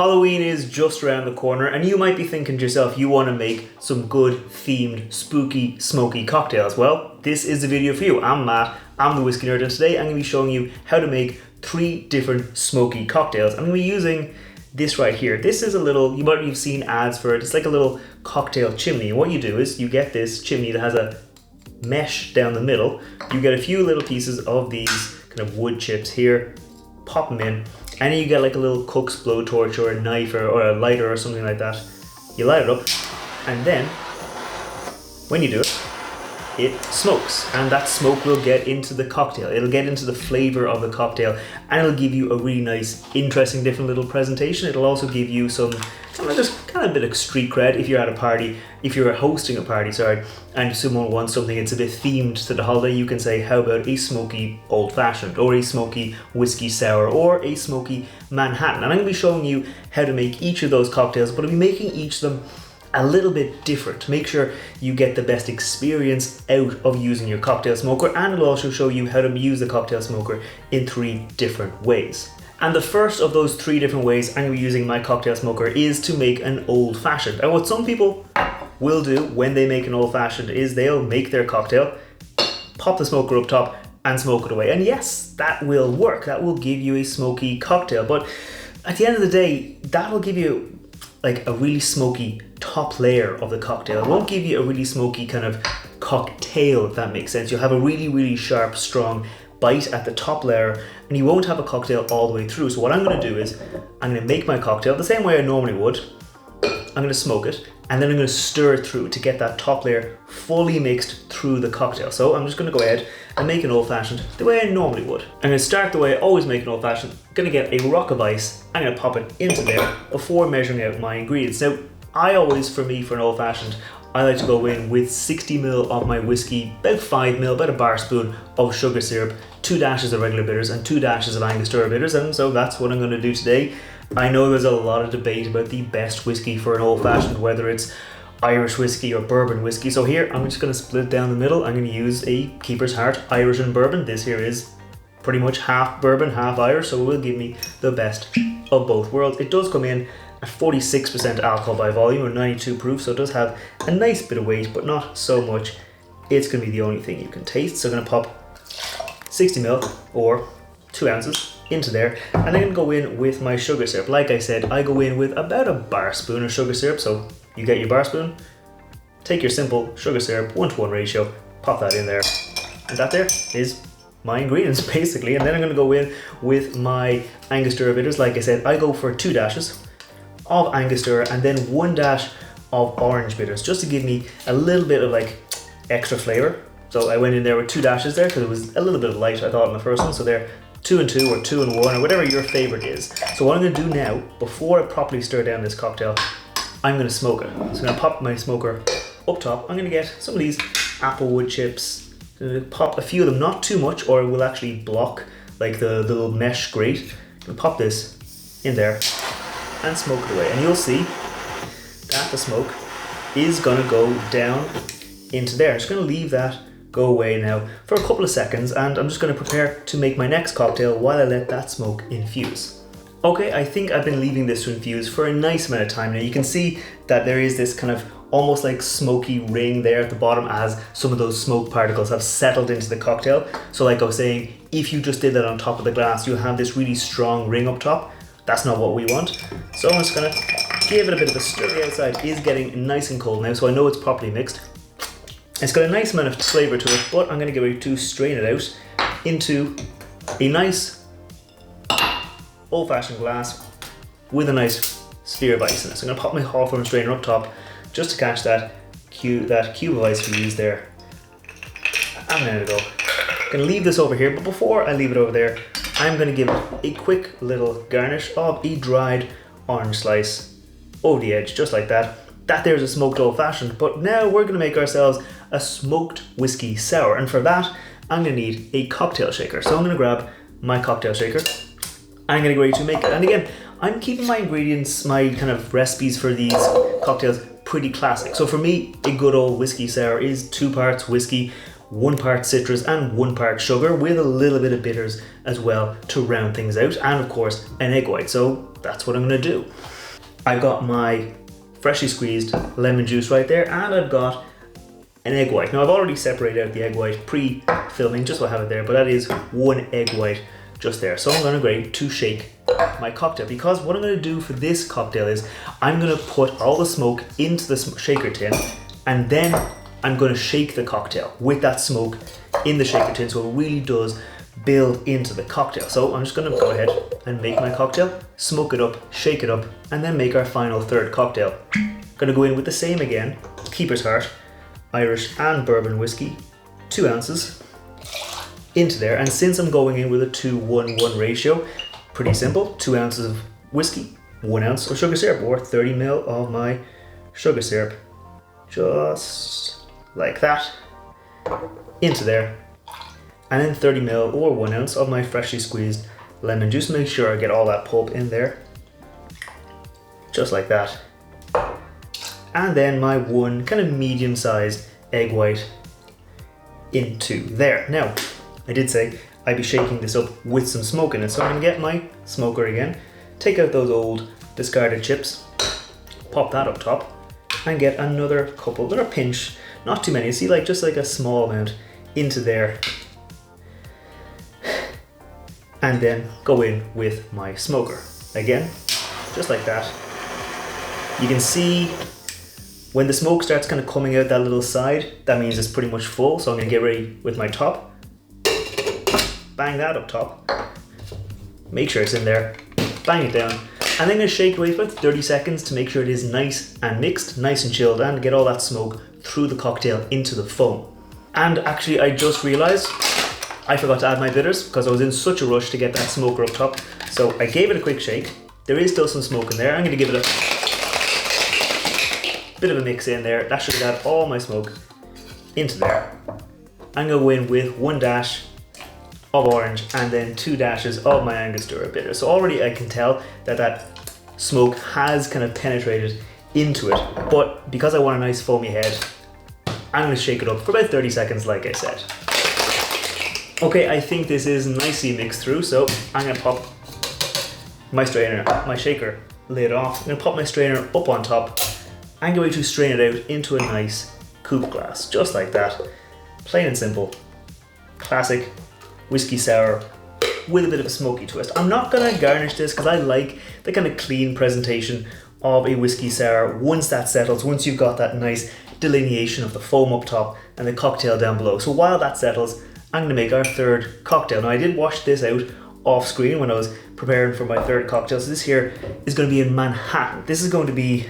Halloween is just around the corner and you might be thinking to yourself you want to make some good themed, spooky, smoky cocktails. Well, this is the video for you. I'm Matt, I'm the Whiskey Nerd, and today I'm going to be showing you how to make 3 different smoky cocktails. I'm going to be using this right here. This is a little, you might have seen ads for it, it's like a little cocktail chimney. And what you do is you get this chimney that has a mesh down the middle. You get a few little pieces of these kind of wood chips here, pop them in, and then you get like a little cook's blowtorch or a knife or a lighter or something like that. You light it up, and then when you do it, it smokes, and that smoke will get into the cocktail. It'll get into the flavor of the cocktail, and it'll give you a really nice, interesting, different little presentation. It'll also give you some kind of a bit of street cred if you're at a party, if you're hosting a party, and someone wants something it's a bit themed to the holiday. You can say, how about a smoky Old Fashioned, or a smoky whiskey sour, or a smoky Manhattan. And I'm going to be showing you how to make each of those cocktails, but I'll be making each of them a little bit different to make sure you get the best experience out of using your cocktail smoker, and it'll also show you how to use the cocktail smoker in 3 different ways. And the first of those 3 different ways I'm going to be using my cocktail smoker is to make an Old Fashioned. And what some people will do when they make an Old Fashioned is they'll make their cocktail, pop the smoker up top and smoke it away. And yes, that will work. That will give you a smoky cocktail. But at the end of the day, that will give you like a really smoky top layer of the cocktail. It won't give you a really smoky kind of cocktail, if that makes sense. You'll have a really, really sharp, strong bite at the top layer, and you won't have a cocktail all the way through. So what I'm going to do is I'm going to make my cocktail the same way I normally would. I'm going to smoke it, and then I'm going to stir it through to get that top layer fully mixed through the cocktail. So I'm just going to go ahead and make an Old Fashioned the way I normally would. I'm going to start the way I always make an Old Fashioned. I'm going to get a rock of ice. I'm going to pop it into there before measuring out my ingredients. Now, for an Old Fashioned, I like to go in with 60ml of my whiskey, about 5ml, about a bar spoon of sugar syrup, 2 dashes of regular bitters, and 2 dashes of Angostura bitters, and so that's what I'm going to do today. I know there's a lot of debate about the best whiskey for an Old Fashioned, whether it's Irish whiskey or bourbon whiskey. So here, I'm just going to split it down the middle. I'm going to use a Keeper's Heart Irishman bourbon. This here is pretty much half bourbon, half Irish, so it will give me the best of both worlds. It does come in at 46% alcohol by volume, or 92 proof, so it does have a nice bit of weight, but not so much it's going to be the only thing you can taste. So I'm going to pop 60ml, or 2 ounces, into there, and I'm going to go in with my sugar syrup. Like I said, I go in with about a bar spoon of sugar syrup, so you get your bar spoon, take your simple sugar syrup, 1:1 ratio, pop that in there, and that there is my ingredients basically. And then I'm going to go in with my Angostura bitters. Like I said, I go for 2 dashes of Angostura and then 1 dash of orange bitters, just to give me a little bit of like extra flavor. So I went in there with 2 dashes there because it was a little bit light, I thought, in the first one. So they're 2 and 2 or 2 and 1 or whatever your favorite is. So what I'm going to do now, before I properly stir down this cocktail, I'm going to smoke it. So I'm going to pop my smoker up top. I'm going to get some of these applewood chips, pop a few of them, not too much, or it will actually block like the little mesh grate. I'm going to pop this in there and smoke it away, and you'll see that the smoke is going to go down into there. I'm just going to leave that go away now for a couple of seconds, and I'm just going to prepare to make my next cocktail while I let that smoke infuse. Okay, I think I've been leaving this to infuse for a nice amount of time now. You can see that there is this kind of almost like smoky ring there at the bottom as some of those smoke particles have settled into the cocktail. So like I was saying, if you just did that on top of the glass, you'll have this really strong ring up top. That's not what we want. So I'm just going to give it a bit of a stir. The outside is getting nice and cold now, so I know it's properly mixed. It's got a nice amount of flavour to it, but I'm going to get ready to strain it out into a nice Old Fashioned glass with a nice sphere of ice in it. So I'm going to pop my Hawthorne strainer up top just to catch that cube of ice we used there. And there we go. I'm going to leave this over here, but before I leave it over there, I'm going to give it a quick little garnish of a dried orange slice over the edge, just like that. That there's a smoked Old Fashioned, but now we're going to make ourselves a smoked whiskey sour, and for that I'm going to need a cocktail shaker. So I'm going to grab my cocktail shaker. I'm going to get ready to make it, and again, I'm keeping my ingredients, my kind of recipes for these cocktails pretty classic. So for me, a good old whiskey sour is 2 parts whiskey, 1 part citrus and 1 part sugar with a little bit of bitters as well to round things out, and of course an egg white. So that's what I'm going to do. I've got my freshly squeezed lemon juice right there, and I've got an egg white. Now I've already separated out the egg white pre-filming just so I have it there, but that is 1 egg white just there. So I'm going to grab to shake my cocktail, because what I'm going to do for this cocktail is I'm going to put all the smoke into the shaker tin, and then I'm going to shake the cocktail with that smoke in the shaker tin so it really does build into the cocktail. So I'm just going to go ahead and make my cocktail, smoke it up, shake it up, and then make our final third cocktail. Going to go in with the same again, Keeper's Heart, Irish and Bourbon whiskey, 2 ounces into there. And since I'm going in with a 2-1-1 ratio, pretty simple, 2 ounces of whiskey, 1 ounce of sugar syrup, or 30 ml of my sugar syrup, just like that, into there. And then 30 ml or 1 ounce of my freshly squeezed lemon juice. Make sure I get all that pulp in there, just like that. And then my 1 kind of medium-sized egg white into there. Now, I did say I'd be shaking this up with some smoke in it, so I'm gonna get my smoker again, take out those old discarded chips, pop that up top, and get another pinch, not too many, see, like just like a small amount into there. And then go in with my smoker again, just like that. You can see when the smoke starts kind of coming out that little side, that means it's pretty much full. So I'm gonna get ready with my top. Bang that up top. Make sure it's in there. Bang it down. And then I'm gonna shake it away for 30 seconds to make sure it is nice and mixed, nice and chilled, and get all that smoke through the cocktail into the foam. And actually, I just realized I forgot to add my bitters because I was in such a rush to get that smoker up top. So I gave it a quick shake. There is still some smoke in there. I'm gonna give it a bit of a mix in there. That should add all my smoke into there. I'm gonna go in with 1 dash of orange and then 2 dashes of my Angostura bitter. So already I can tell that that smoke has kind of penetrated into it, but because I want a nice foamy head, I'm gonna shake it up for about 30 seconds like I said. Okay, I think this is nicely mixed through, so I'm gonna pop my strainer, my shaker lid off. I'm gonna pop my strainer up on top. I'm going to strain it out into a nice coupe glass, just like that. Plain and simple, classic whiskey sour with a bit of a smoky twist. I'm not gonna garnish this because I like the kind of clean presentation of a whiskey sour once that settles, once you've got that nice delineation of the foam up top and the cocktail down below. So while that settles, I'm gonna make our third cocktail. Now I did wash this out off screen when I was preparing for my third cocktail. So this here is gonna be in Manhattan. This is going to be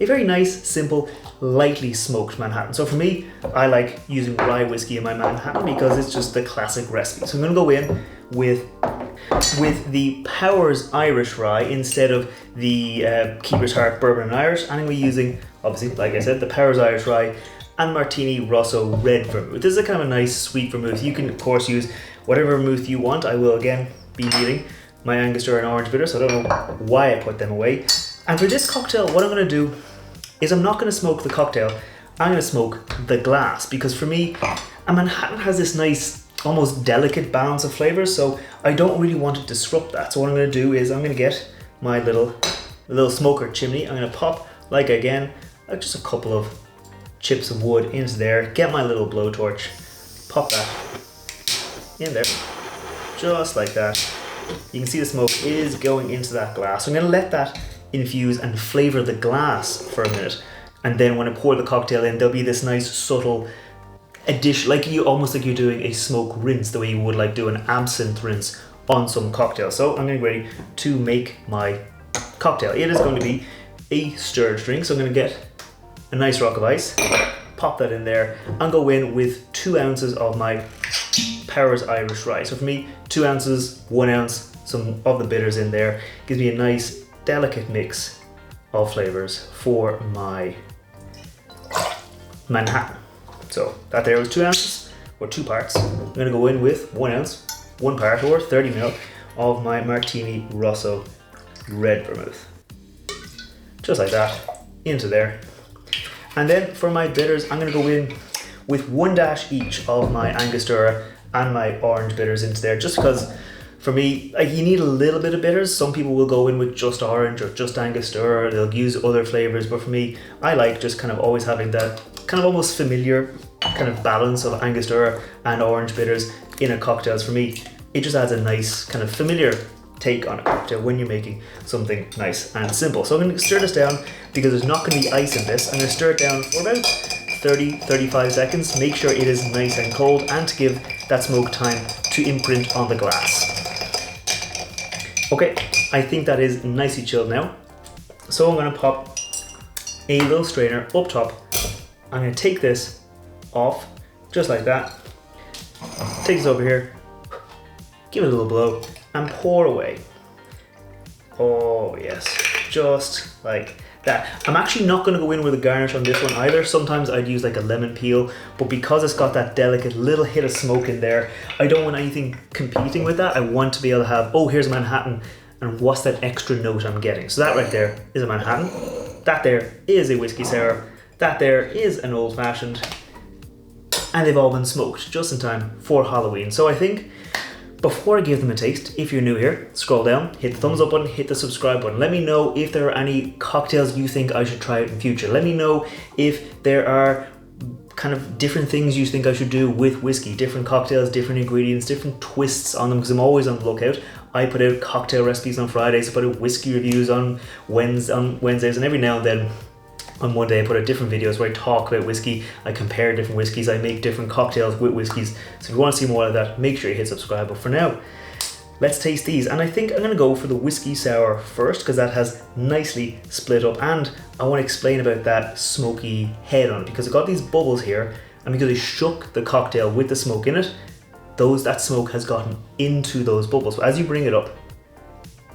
a very nice, simple, lightly smoked Manhattan. So for me, I like using rye whiskey in my Manhattan because it's just the classic recipe. So I'm gonna go in with the Powers Irish rye instead of the Keeper's Heart Bourbon and Irish. And I'm gonna be using, obviously, like I said, the Powers Irish rye and Martini Rosso red vermouth. This is a kind of a nice sweet vermouth. You can of course use whatever vermouth you want. I will again be needing my Angostura and orange bitter, so I don't know why I put them away. And for this cocktail, what I'm gonna do is I'm not gonna smoke the cocktail, I'm gonna smoke the glass, because for me, a Manhattan has this nice, almost delicate balance of flavors, so I don't really want to disrupt that. So what I'm gonna do is I'm gonna get my little smoker chimney. I'm gonna pop, like again, just a couple of chips of wood into there, get my little blowtorch, pop that in there, just like that. You can see the smoke is going into that glass. So I'm gonna let that infuse and flavor the glass for a minute, and then when I pour the cocktail in, there'll be this nice subtle addition, almost like you're doing a smoke rinse, the way you would like do an absinthe rinse on some cocktail. So I'm getting ready to make my cocktail. It is going to be a stirred drink, so I'm going to get a nice rock of ice, pop that in there, and go in with 2 ounces of my Powers Irish rye. So for me, 2 ounces, 1 ounce, some of the bitters in there, gives me a nice delicate mix of flavors for my Manhattan. So that there was 2 ounces, or 2 parts. I'm gonna go in with 1 ounce, 1 part, or 30 ml of my Martini Rosso red vermouth. Just like that, into there. And then for my bitters, I'm gonna go in with 1 dash each of my Angostura and my orange bitters into there, just because for me, you need a little bit of bitters. Some people will go in with just orange or just Angostura, or they'll use other flavors, but for me, I like just kind of always having that kind of almost familiar kind of balance of Angostura and orange bitters in a cocktail. For me, it just adds a nice kind of familiar take on a cocktail when you're making something nice and simple. So I'm going to stir this down because there's not going to be ice in this. I'm going to stir it down for about 30-35 seconds. Make sure it is nice and cold, and to give that smoke time to imprint on the glass. Okay, I think that is nicely chilled now. So I'm going to pop a little strainer up top. I'm going to take this off just like that. Take this over here, give it a little blow, and pour away. Oh yes, just like that. I'm actually not going to go in with a garnish on this one either. Sometimes I'd use like a lemon peel, but because it's got that delicate little hit of smoke in there, I don't want anything competing with that. I want to be able to have, oh, here's a Manhattan, and what's that extra note I'm getting? So that right there is a Manhattan. That there is a whiskey sour. That there is an Old Fashioned. And they've all been smoked just in time for Halloween. So I think before I give them a taste, if you're new here, scroll down, hit the thumbs up button, hit the subscribe button. Let me know if there are any cocktails you think I should try out in future. Let me know if there are kind of different things you think I should do with whiskey, different cocktails, different ingredients, different twists on them, because I'm always on the lookout. I put out cocktail recipes on Fridays, I put out whiskey reviews on Wednesdays, and every now and then on one day I put out different videos where I talk about whiskey, I compare different whiskeys, I make different cocktails with whiskeys. So if you want to see more of that, make sure you hit subscribe. But for now, let's taste these. And I think I'm going to go for the whiskey sour first, because that has nicely split up, and I want to explain about that smoky head on it, because I've got these bubbles here, and because I shook the cocktail with the smoke in it, that smoke has gotten into those bubbles. So as you bring it up,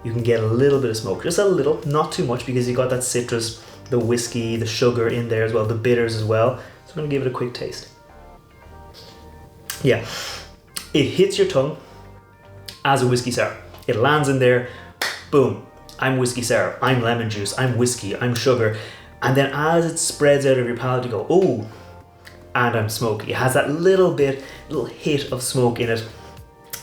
you can get a little bit of smoke, just a little, not too much, because you got that citrus, the whiskey, the sugar in there as well, the bitters as well. So I'm going to give it a quick taste. Yeah, it hits your tongue as a whiskey sour. It lands in there, boom, I'm whiskey sour, I'm lemon juice, I'm whiskey, I'm sugar. And then as it spreads out of your palate, you go, oh, and I'm smoky. It has that little hit of smoke in it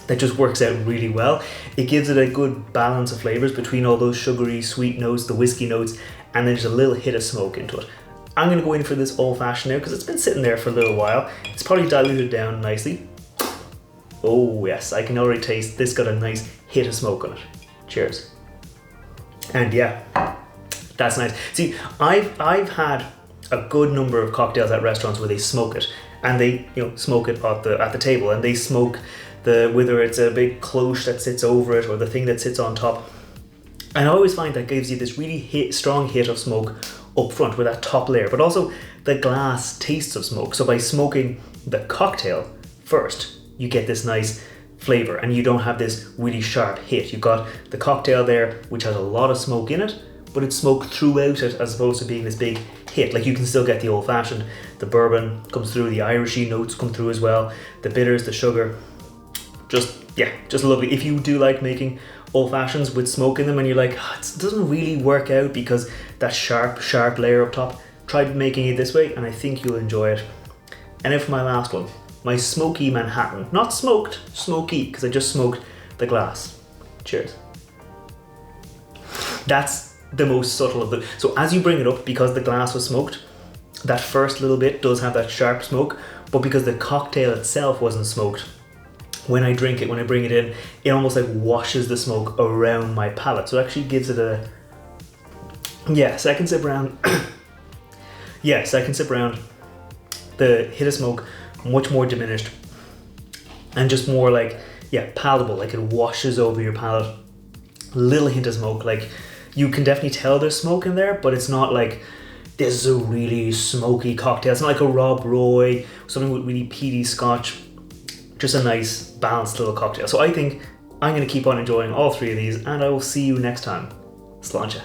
that just works out really well. It gives it a good balance of flavors between all those sugary, sweet notes, the whiskey notes, and then just a little hit of smoke into it. I'm going to go in for this Old Fashioned now because it's been sitting there for a little while. It's probably diluted down nicely. Oh yes, I can already taste this got a nice hit of smoke on it. Cheers. And yeah, that's nice. See, I've had a good number of cocktails at restaurants where they smoke it, and they smoke it at the table, and they smoke whether it's a big cloche that sits over it or the thing that sits on top. And I always find that gives you this really strong hit of smoke up front with that top layer, but also the glass tastes of smoke. So by smoking the cocktail first, you get this nice flavor, and you don't have this really sharp hit. You've got the cocktail there, which has a lot of smoke in it, but it's smoke throughout it as opposed to being this big hit. Like you can still get the Old Fashioned, the bourbon comes through, the Irishy notes come through as well, the bitters, the sugar. Just lovely. If you do like making Old Fashions with smoke in them and you're like, oh, it doesn't really work out because that sharp layer up top, try making it this way and I think you'll enjoy it. And then for my last one, my smoky Manhattan. Not smoked, smoky, because I just smoked the glass. Cheers. That's the most subtle of the, so as you bring it up, because the glass was smoked, that first little bit does have that sharp smoke, but because the cocktail itself wasn't smoked, when I drink it, when I bring it in, it almost like washes the smoke around my palate. So it actually gives it a, second sip round. Second sip round. The hit of smoke, much more diminished. And just more like, palatable, like it washes over your palate. Little hint of smoke, like you can definitely tell there's smoke in there, but it's not like, this is a really smoky cocktail. It's not like a Rob Roy, something with really peaty scotch. Just a nice, balanced little cocktail. So I think I'm going to keep on enjoying all three of these, and I will see you next time. Sláinte.